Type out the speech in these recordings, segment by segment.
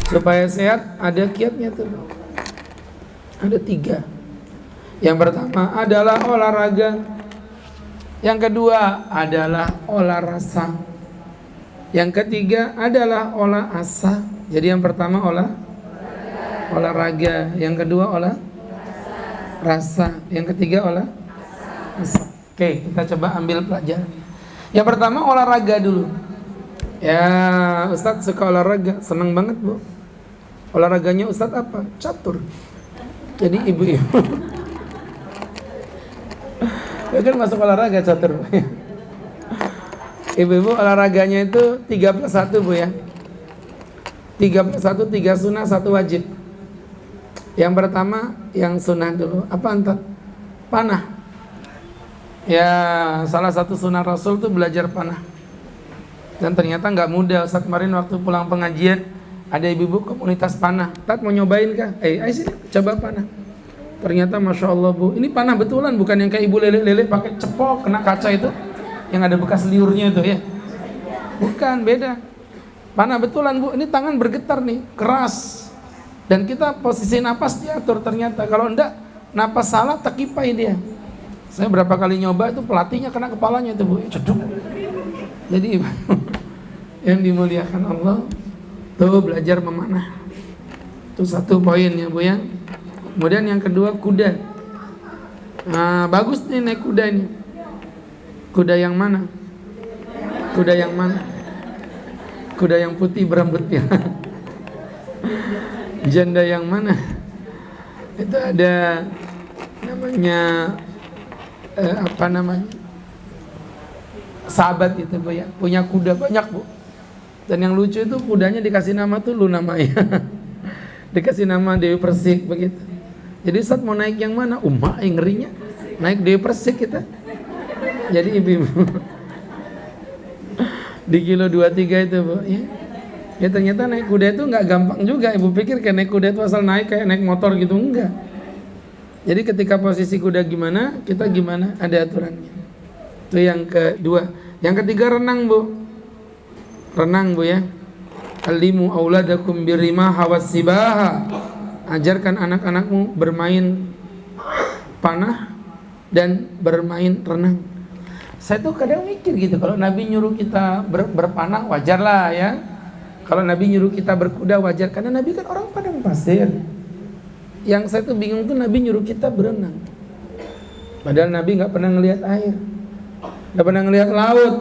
Supaya sehat ada kiatnya tuh. Ada 3. Yang pertama adalah olahraga. Yang kedua adalah olah rasa. Yang ketiga adalah olah asa. Jadi yang pertama olahraga. Yang kedua olah rasa. Yang ketiga olah asa. Oke, kita coba ambil pelajaran. Yang pertama olahraga dulu. Ya, Ustadz suka olahraga, senang banget Bu. Olahraganya Ustadz apa? Catur. Jadi ibu-ibu ya kan masuk olahraga catur. Ibu-ibu olahraganya itu 3+1 Bu ya. 3+1, 3 sunnah, 1 wajib. Yang pertama yang sunnah dulu. Apa antar? Panah. Ya, salah satu sunnah Rasul tuh belajar panah. Dan ternyata nggak mudah. Saat kemarin waktu pulang pengajian ada ibu-ibu komunitas panah. Tat mau nyobain kah? Ayo sini coba panah. Ternyata Masya Allah Bu, ini panah betulan, bukan yang kayak ibu lele-lele pakai cepok kena kaca itu, yang ada bekas liurnya itu ya. Bukan, beda. Panah betulan Bu, ini tangan bergetar nih, keras. Dan kita posisi napas diatur ternyata. Kalau enggak, napas salah terkipai dia. Saya berapa kali nyoba itu pelatihnya kena kepalanya itu Bu, ceduk. Jadi yang dimuliakan Allah tuh belajar memanah. Itu 1 poin ya Bu ya. Kemudian yang kedua kuda. Nah, bagus nih naik kuda ini. Kuda yang mana? Kuda yang mana? Kuda yang putih berambut pirang. Janda yang mana? Itu ada namanya apa namanya? Sahabat itu Bu ya. Punya kuda banyak Bu. Dan yang lucu itu kudanya dikasih nama tuh Luna Maya. Dikasih nama Dewi Persik begitu. Jadi saat mau naik yang mana? Yang ngerinya naik Dewi Persik kita. Jadi ibu-ibu di kilo 23 itu Bu ya. Ya ternyata naik kuda itu nggak gampang juga. Ibu pikir kayak naik kuda itu asal naik kayak naik motor gitu, enggak. Jadi ketika posisi kuda gimana, kita gimana, ada aturannya. Itu yang kedua. Yang ketiga renang Bu. Renang Bu ya. Alimu auladakum birrimaha wassibaha. Ajarkan anak-anakmu bermain panah dan bermain renang. Saya tuh kadang mikir gitu, kalau Nabi nyuruh kita berpanah wajar lah ya. Kalau Nabi nyuruh kita berkuda wajar, karena Nabi kan orang padang pasir. Yang saya tuh bingung tuh Nabi nyuruh kita berenang. Padahal Nabi nggak pernah ngelihat air, nggak pernah ngelihat laut.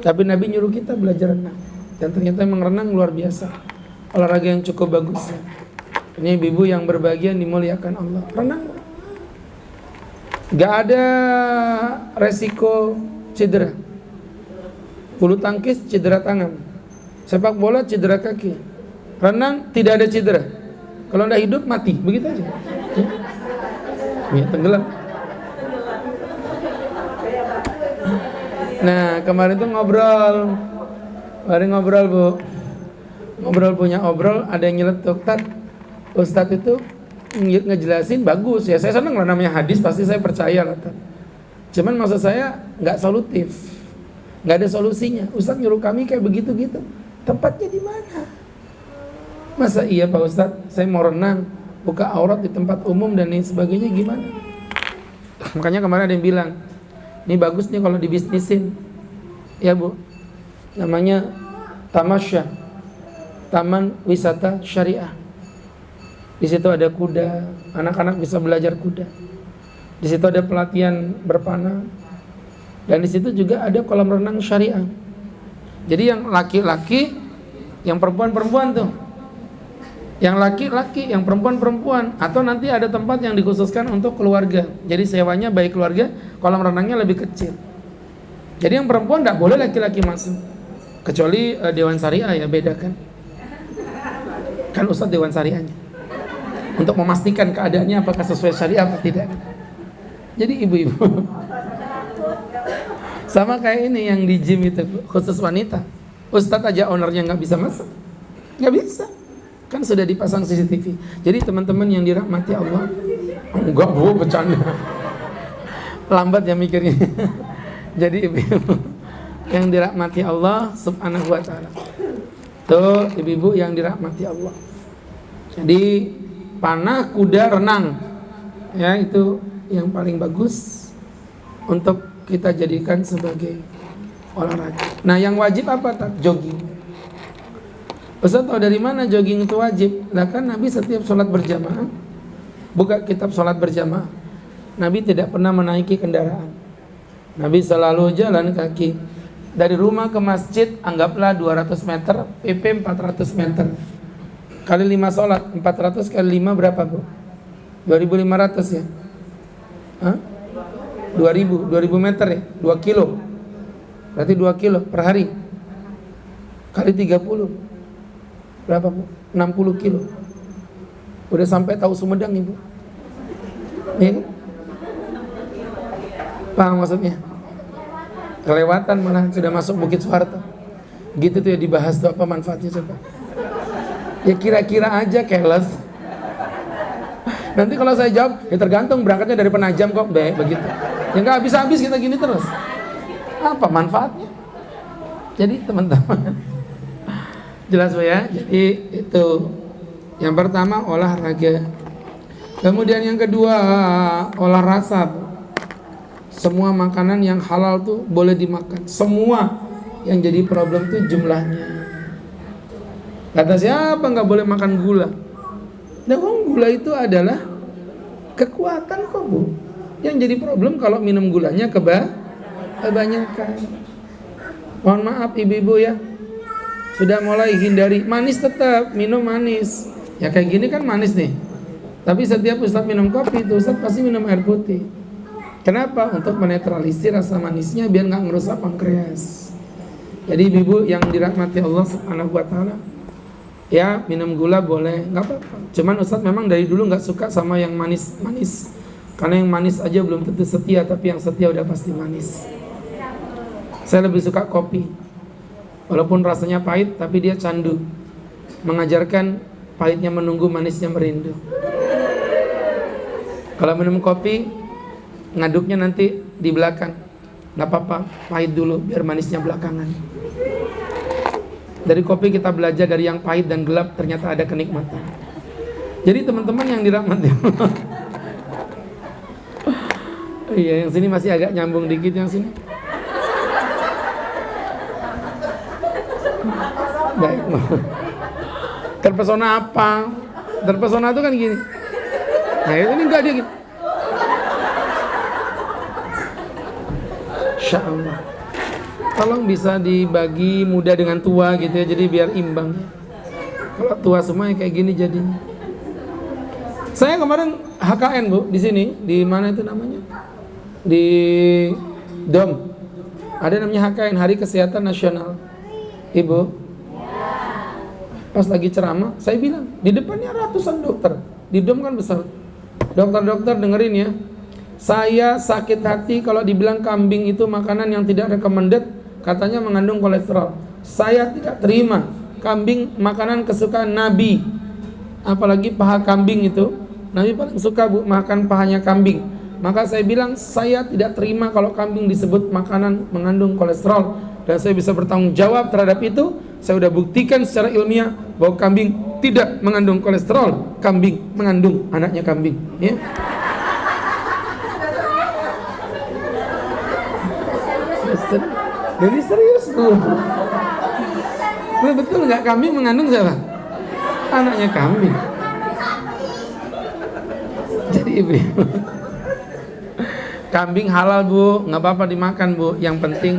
Tapi Nabi nyuruh kita belajar renang. Dan ternyata emang renang luar biasa. Olahraga yang cukup bagus ya. Ini ibu yang berbahagia dimuliakan Allah. Renang. Gak ada resiko cedera. Bulu tangkis cedera tangan. Sepak bola cedera kaki. Renang tidak ada cedera. Kalau anda hidup mati, begitu aja. Ya, tenggelam. Nah kemarin tuh ngobrol Bu. Ngobrol punya obrol, ada yang nyeletuk, Tat, Ustadz itu ngejelasin bagus ya, saya seneng lah, namanya hadis pasti saya percaya lah. Cuman maksud saya nggak solutif, nggak ada solusinya. Ustadz nyuruh kami kayak begitu gitu, tempatnya di mana? Masa iya Pak Ustadz, saya mau renang, buka aurat di tempat umum dan lain sebagainya gimana? Makanya kemarin ada yang bilang, ini bagus nih kalau dibisnisin, ya Bu, namanya Tamasya, Taman Wisata Syariah. Di situ ada kuda, anak-anak bisa belajar kuda. Di situ ada pelatihan berpanah. Dan di situ juga ada kolam renang syariah. Jadi yang laki-laki, yang perempuan-perempuan tuh. Yang laki-laki, yang perempuan-perempuan. Atau nanti ada tempat yang dikhususkan untuk keluarga. Jadi sewanya baik keluarga, kolam renangnya lebih kecil. Jadi yang perempuan enggak boleh laki-laki masuk. Kecuali Dewan Syariah ya, beda kan. Kan Ustadz Dewan Syariahnya. Untuk memastikan keadaannya apakah sesuai syariah atau tidak. Jadi ibu-ibu sama kayak ini yang di gym itu khusus wanita. Ustadz aja ownernya nggak bisa masuk, nggak bisa, kan sudah dipasang CCTV. Jadi teman-teman yang dirahmati Allah, enggak Bu, bercanda, lambat ya mikirnya. Jadi ibu-ibu yang dirahmati Allah Subhanahu wa Ta'ala, Tuh ibu-ibu yang dirahmati Allah. Jadi panah, kuda, renang, ya itu yang paling bagus untuk kita jadikan sebagai olahraga. Nah yang wajib apa? Jogging. Ustaz tahu dari mana jogging itu wajib? Nah kan Nabi setiap sholat berjamaah, buka kitab sholat berjamaah, Nabi tidak pernah menaiki kendaraan. Nabi selalu jalan kaki. Dari rumah ke masjid anggaplah 200 meter, PP 400 meter. Kali 5 sholat, 400 kali 5 berapa Bu? 2.500 ya? Hah? 2.000 meter ya? 2 kilo. Berarti 2 kilo per hari. Kali 30 berapa Bu? 60 kilo. Udah sampai tahu Sumedang Ibu. Iya kan? Paham maksudnya? Kelewatan malah sudah masuk Bukit Soeharto. Gitu tuh ya dibahas tuh apa manfaatnya coba. Ya kira-kira aja careless. Nanti kalau saya jawab, ya tergantung berangkatnya dari Penajam kok, begitu. Ya nggak habis-habis kita gini terus. Apa manfaatnya? Jadi teman-teman, jelas ya. Jadi itu yang pertama olahraga. Kemudian yang kedua olah rasa. Semua makanan yang halal tuh boleh dimakan. Semua yang jadi problem tuh jumlahnya. Kata siapa nggak boleh makan gula? Nah, gula itu adalah kekuatan kok Bu. Yang jadi problem kalau minum gulanya kebanyakan. Mohon maaf ibu-ibu ya, sudah mulai hindari manis, tetap minum manis. Ya kayak gini kan manis nih. Tapi setiap Ustaz minum kopi itu Ustaz pasti minum air putih. Kenapa? Untuk menetralisir rasa manisnya biar nggak merusak pankreas. Jadi ibu yang dirahmati Allah Subhanahu wa taala, ya minum gula boleh, nggak apa-apa. Cuman Ustadz memang dari dulu nggak suka sama yang manis-manis, karena yang manis aja belum tentu setia, tapi yang setia udah pasti manis. Saya lebih suka kopi, walaupun rasanya pahit, tapi dia candu, mengajarkan pahitnya menunggu, manisnya merindu. Kalau minum kopi ngaduknya nanti di belakang, nggak apa-apa, pahit dulu biar manisnya belakangan. Dari kopi kita belajar dari yang pahit dan gelap ternyata ada kenikmatan. Jadi teman-teman yang dirahmati Allah. Iya, yang sini masih agak nyambung dikit, yang sini. Baik. Terpesona apa? Terpesona itu kan gini. Nah ini enggak dia gitu. Insya Allah. Tolong bisa dibagi muda dengan tua gitu ya, jadi biar imbang. Kalau tua semua kayak gini jadinya. Saya kemarin HKN Bu di sini, di mana itu namanya? Di Dom. Ada namanya HKN, Hari Kesehatan Nasional. Ibu, pas lagi ceramah, saya bilang di depannya ratusan dokter. Di Dom kan besar. Dokter-dokter dengerin ya. Saya sakit hati kalau dibilang kambing itu makanan yang tidak recommended, katanya mengandung kolesterol. Saya tidak terima kambing makanan kesukaan Nabi. Apalagi paha kambing itu, Nabi paling suka Bu makan pahanya kambing. Maka saya bilang saya tidak terima kalau kambing disebut makanan mengandung kolesterol, dan saya bisa bertanggung jawab terhadap itu. Saya sudah buktikan secara ilmiah bahwa kambing tidak mengandung kolesterol, kambing mengandung anaknya kambing, ya. Jadi serius tuh. Betul nggak kambing mengandung siapa? Anaknya kambing. Jadi ibu, kambing halal Bu, nggak apa-apa dimakan Bu. Yang penting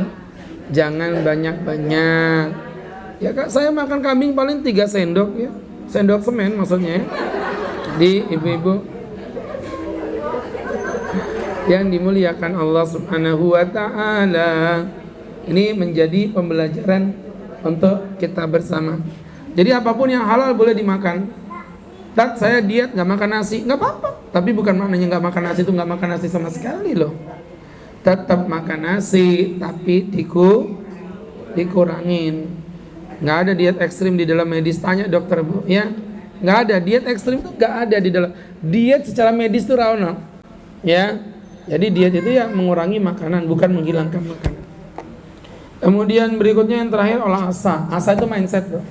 jangan banyak-banyak. Ya Kak, saya makan kambing paling 3 sendok ya. Sendok semen maksudnya. Jadi ibu-ibu yang dimuliakan Allah Subhanahu wa taala, ini menjadi pembelajaran untuk kita bersama. Jadi apapun yang halal boleh dimakan. Tat, saya diet nggak makan nasi, nggak apa-apa. Tapi bukan maknanya nggak makan nasi itu nggak makan nasi sama sekali loh. Tetap makan nasi, tapi dikurangin. Nggak ada diet ekstrim di dalam medis. Tanya dokter Bu, ya. Nggak ada diet ekstrim itu, nggak ada di dalam diet secara medis itu Rano, ya. Jadi diet itu ya mengurangi makanan, bukan menghilangkan makanan. Kemudian berikutnya yang terakhir olah asa. Asa itu mindset, Bro.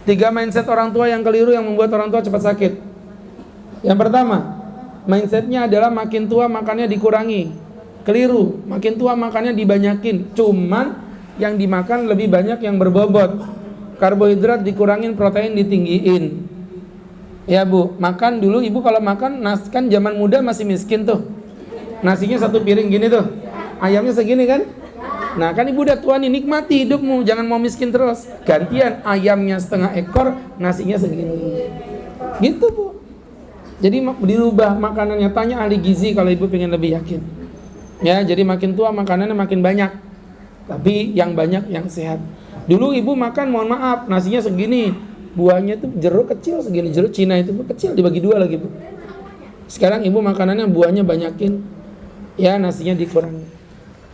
3 mindset orang tua yang keliru yang membuat orang tua cepat sakit. Yang pertama, mindsetnya adalah makin tua makannya dikurangi. Keliru, makin tua makannya dibanyakin. Cuman yang dimakan lebih banyak yang berbobot. Karbohidrat dikurangin, protein ditinggiin. Ya Bu, makan dulu ibu kalau makan kan zaman muda masih miskin tuh. Nasinya 1 piring gini tuh. Ayamnya segini kan? Nah kan ibu udah tua nih, nikmati hidupmu, jangan mau miskin terus. Gantian ayamnya setengah ekor, nasinya segini. Gitu Bu. Jadi dirubah makanannya, tanya ahli gizi kalau ibu pengen lebih yakin. Ya, jadi makin tua makanannya makin banyak. Tapi yang banyak yang sehat. Dulu ibu makan, mohon maaf, nasinya segini. Buahnya itu jeruk kecil segini, jeruk Cina itu Bu, kecil dibagi 2 lagi Bu. Sekarang ibu makanannya buahnya banyakin. Ya, nasinya dikurangi.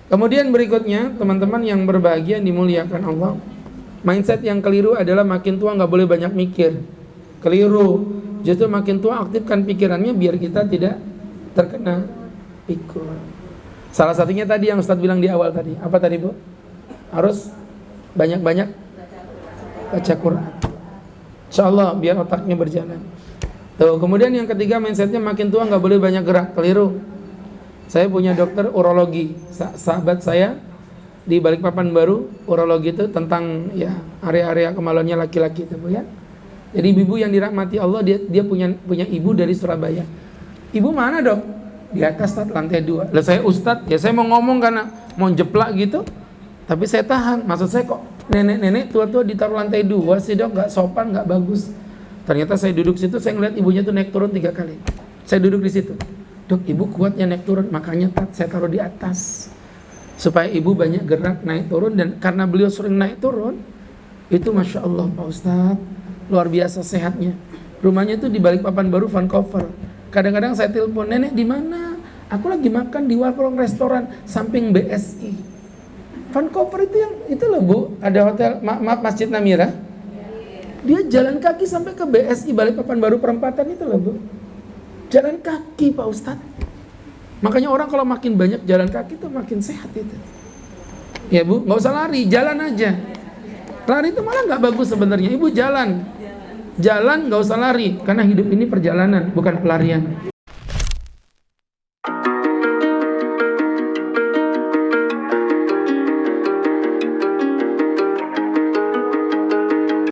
Kemudian berikutnya, teman-teman yang berbahagia dimuliakan Allah, mindset yang keliru adalah makin tua nggak boleh banyak mikir. Keliru. Justru makin tua aktifkan pikirannya biar kita tidak terkena pikun. Salah satunya tadi yang Ustadz bilang di awal tadi. Apa tadi Bu? Harus banyak-banyak baca Quran. Insyaallah biar otaknya berjalan. Tuh, kemudian yang ketiga mindsetnya makin tua nggak boleh banyak gerak. Keliru. Saya punya dokter urologi, sahabat saya di Balikpapan Baru, urologi itu tentang ya area-area kemaluannya laki-laki itu Bu ya. Jadi ibu yang dirahmati Allah, dia punya ibu dari Surabaya. Ibu mana Dok? Di atas lantai 2. Lah saya Ustadz, ya saya mau ngomong karena mau jeplak gitu, tapi saya tahan. Maksud saya kok nenek-nenek tua-tua ditaruh lantai 2 sih Dok, nggak sopan, nggak bagus. Ternyata saya duduk situ, saya ngeliat ibunya tuh naik turun 3 kali. Saya duduk di situ. Dok, ibu kuatnya naik turun, makanya saya taruh di atas. Supaya ibu banyak gerak naik turun, dan karena beliau sering naik turun, itu Masya Allah Pak Ustadz, luar biasa sehatnya. Rumahnya itu di Balikpapan Baru, Vancouver. Kadang-kadang saya telepon, nenek di mana? Aku lagi makan di warung restoran samping BSI. Vancouver itu loh Bu, ada hotel, maaf Masjid Namira. Dia jalan kaki sampai ke BSI Balikpapan Baru perempatan itu loh Bu. Jalan kaki Pak Ustadz. Makanya orang kalau makin banyak jalan kaki tuh makin sehat itu. Ya Bu, nggak usah lari, jalan aja. Lari itu malah nggak bagus sebenarnya. Ibu jalan, nggak usah lari, karena hidup ini perjalanan bukan pelarian.